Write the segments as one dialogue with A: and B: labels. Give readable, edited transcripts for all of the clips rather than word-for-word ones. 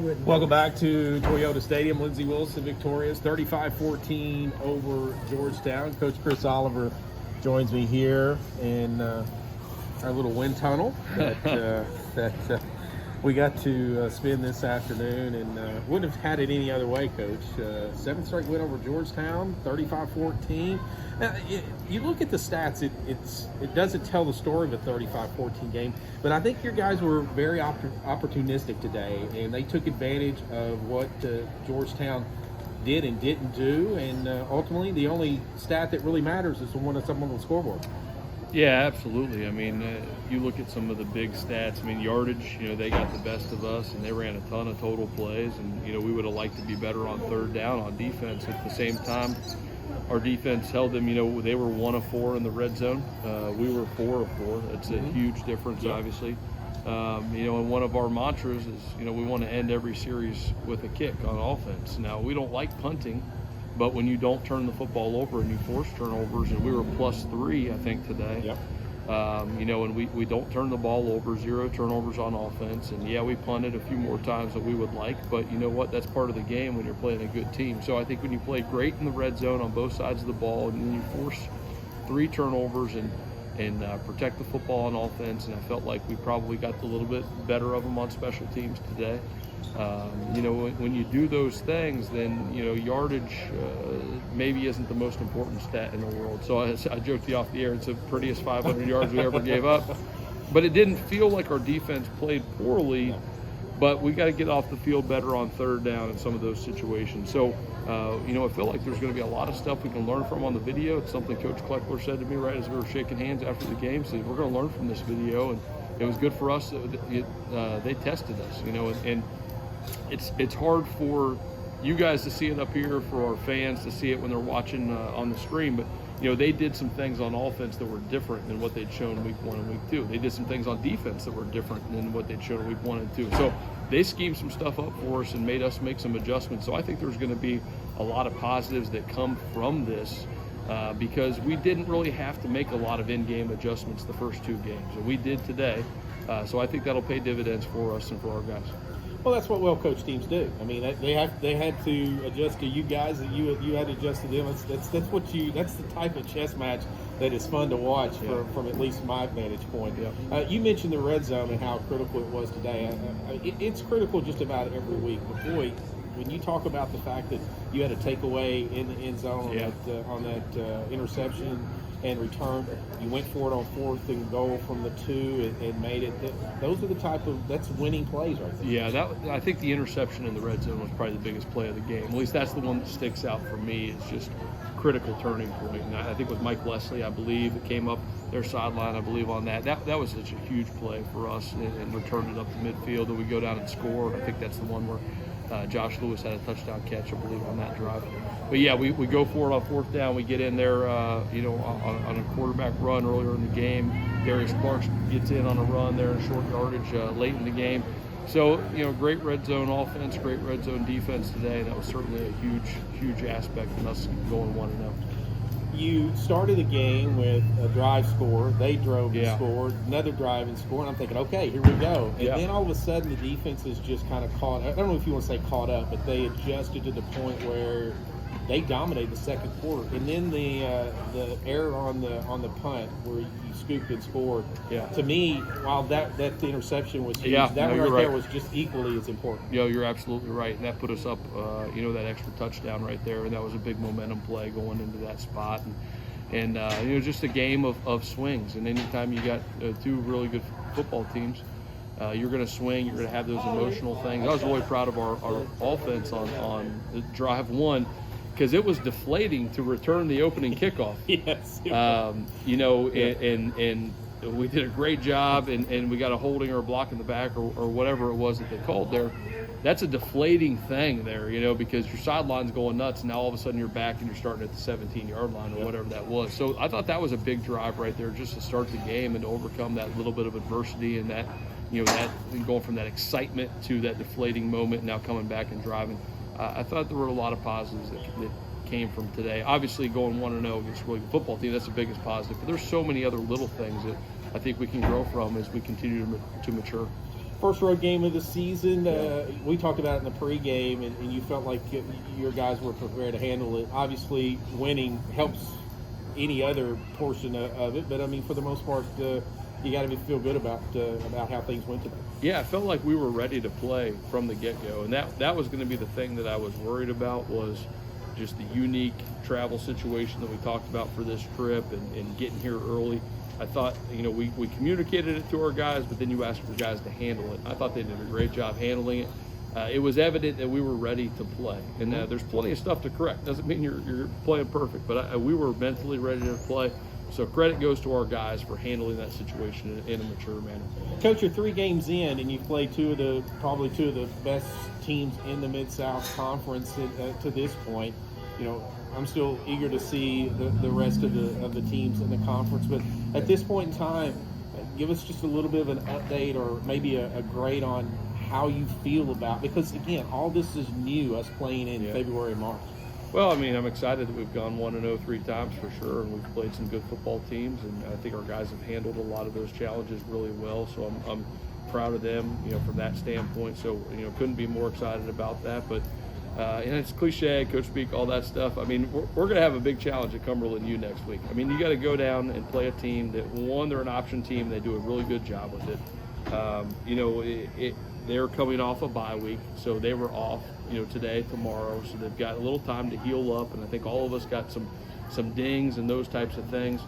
A: Welcome back to Toyota Stadium. Lindsey Wilson victorious, 35-14 over Georgetown. Coach Chris Oliver joins me here in our little wind tunnel that we got to spend this afternoon, and wouldn't have had it any other way, Coach. Seventh straight win over Georgetown, 35-14. You look at the stats, it doesn't tell the story of a 35-14 game, but I think your guys were very opportunistic today, and they took advantage of what Georgetown did and didn't do, and ultimately the only stat that really matters is the one that's up on the scoreboard.
B: Yeah, absolutely. I mean, you look at some of the big stats. I mean, yardage, they got the best of us, and they ran a ton of total plays, and, we would have liked to be better on third down on defense. At the same time, our defense held them, they were 1 of 4 in the red zone. We were 4 of 4. That's a huge difference, obviously. And one of our mantras is, we want to end every series with a kick on offense. Now, we don't like punting, but when you don't turn the football over and you force turnovers, and we were +3, I think, today.
A: Yep.
B: And we don't turn the ball over, 0 turnovers on offense. And, yeah, we punted a few more times than we would like, but you know what? That's part of the game when you're playing a good team. So I think when you play great in the red zone on both sides of the ball, and then you force 3 turnovers and protect the football on offense, and I felt like we probably got a little bit better of them on special teams today. When you do those things, then, yardage maybe isn't the most important stat in the world. So I joked you off the air, it's the prettiest 500 yards we ever gave up. But it didn't feel like our defense played poorly, but we got to get off the field better on third down in some of those situations. So, I feel like there's going to be a lot of stuff we can learn from on the video. It's something Coach Kleckler said to me right as we were shaking hands after the game. Said, we're going to learn from this video, and it was good for us. They tested us, and it's hard for you guys to see it up here, for our fans to see it when they're watching on the screen, but they did some things on offense that were different than what they'd shown week 1 and week 2. They did some things on defense that were different than what they'd shown week 1 and 2. So they schemed some stuff up for us and made us make some adjustments. So I think there's going to be a lot of positives that come from this because we didn't really have to make a lot of in-game adjustments the first 2 games, and we did today. So I think that'll pay dividends for us and for our guys.
A: Well, that's what well-coached teams do. I mean, they had to adjust to you guys, and you had to adjust to them. That's the type of chess match that is fun to watch from at least my vantage point.
B: Yeah.
A: You mentioned the red zone and how critical it was today. It's critical just about every week. But boy, when you talk about the fact that you had a takeaway in the end zone on that interception and return, you went for it on 4th and goal from the 2 and made it. Those are the that's winning plays right there.
B: Yeah, I think the interception in the red zone was probably the biggest play of the game. At least that's the one that sticks out for me. It's just critical turning point. And I think with Mike Leslie, I believe it came up their sideline, I believe, on that. That was such a huge play for us, and returned it up the midfield, and we go down and score. I think that's the one where Josh Lewis had a touchdown catch, I believe, on that drive. But yeah, we go for it on 4th down. We get in there, on a quarterback run earlier in the game. Darius Clark gets in on a run there in short yardage late in the game. So, great red zone offense, great red zone defense today. That was certainly a huge aspect in us going 1-0.
A: You started the game with a drive score. They drove and scored, another drive and scored. And I'm thinking, okay, here we go. And then all of a sudden the defense is just kind of caught. I don't know if you want to say caught up, but they adjusted to the point where they dominated the second quarter. And then the error on the punt where you scooped and scored. Yeah. To me, while that interception was huge, that one right there was just equally as important.
B: Yeah, you're absolutely right. And that put us up, that extra touchdown right there. And that was a big momentum play going into that spot. And just a game of swings. And anytime you got 2 really good football teams, you're going to swing. You're going to have those emotional things. I was really proud of our offense on drive 1. Because it was deflating to return the opening kickoff.
A: Yes.
B: And we did a great job, and we got a holding or a block in the back or whatever it was that they called there. That's a deflating thing there, because your sideline's going nuts, and now all of a sudden you're back and you're starting at the 17-yard line or whatever that was. So I thought that was a big drive right there just to start the game and to overcome that little bit of adversity and that, that going from that excitement to that deflating moment, now coming back and driving. I thought there were a lot of positives that came from today. Obviously, going 1-0 against a really good football team, that's the biggest positive. But there's so many other little things that I think we can grow from as we continue to mature.
A: First road game of the season. We talked about it in the pregame, and you felt like your guys were prepared to handle it. Obviously, winning helps any other portion of it, but I mean, for the most part, you got to feel good about how things went today.
B: Yeah, I felt like we were ready to play from the get-go, and that was going to be the thing that I was worried about, was just the unique travel situation that we talked about for this trip and getting here early. I thought, we communicated it to our guys, but then you asked for guys to handle it. I thought they did a great job handling it. It was evident that we were ready to play, and there's plenty of stuff to correct. Doesn't mean you're playing perfect, but we were mentally ready to play. So credit goes to our guys for handling that situation in a mature manner.
A: Coach, you're 3 games in, and you played probably two of the best teams in the Mid-South Conference to this point. I'm still eager to see the rest of the teams in the conference. But at this point in time, give us just a little bit of an update, or maybe a grade on how you feel about, because again, all this is new, us playing in February and March.
B: Well, I mean, I'm excited that we've gone 1-0 3 times for sure, and we've played some good football teams, and I think our guys have handled a lot of those challenges really well. So I'm proud of them, from that standpoint. So couldn't be more excited about that. But and it's cliche, coach speak, all that stuff. I mean, we're going to have a big challenge at Cumberland U next week. I mean, you got to go down and play a team that, one, they're an option team. They do a really good job with it. They're coming off a bye week, so they were off, today, tomorrow. So they've got a little time to heal up, and I think all of us got some dings and those types of things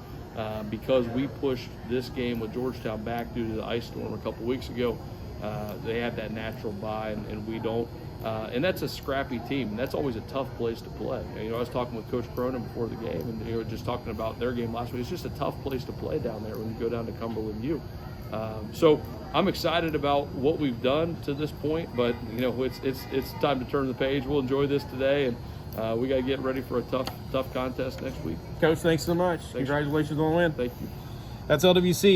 B: because we pushed this game with Georgetown back due to the ice storm a couple weeks ago. They had that natural bye, and we don't. And that's a scrappy team, and that's always a tough place to play. I was talking with Coach Cronin before the game, and just talking about their game last week. It's just a tough place to play down there when you go down to Cumberland U. So I'm excited about what we've done to this point, but it's time to turn the page. We'll enjoy this today, and we got to get ready for a tough contest next week.
A: Coach, thanks so much.
B: Thanks.
A: Congratulations on the win.
B: Thank you.
A: That's LWC.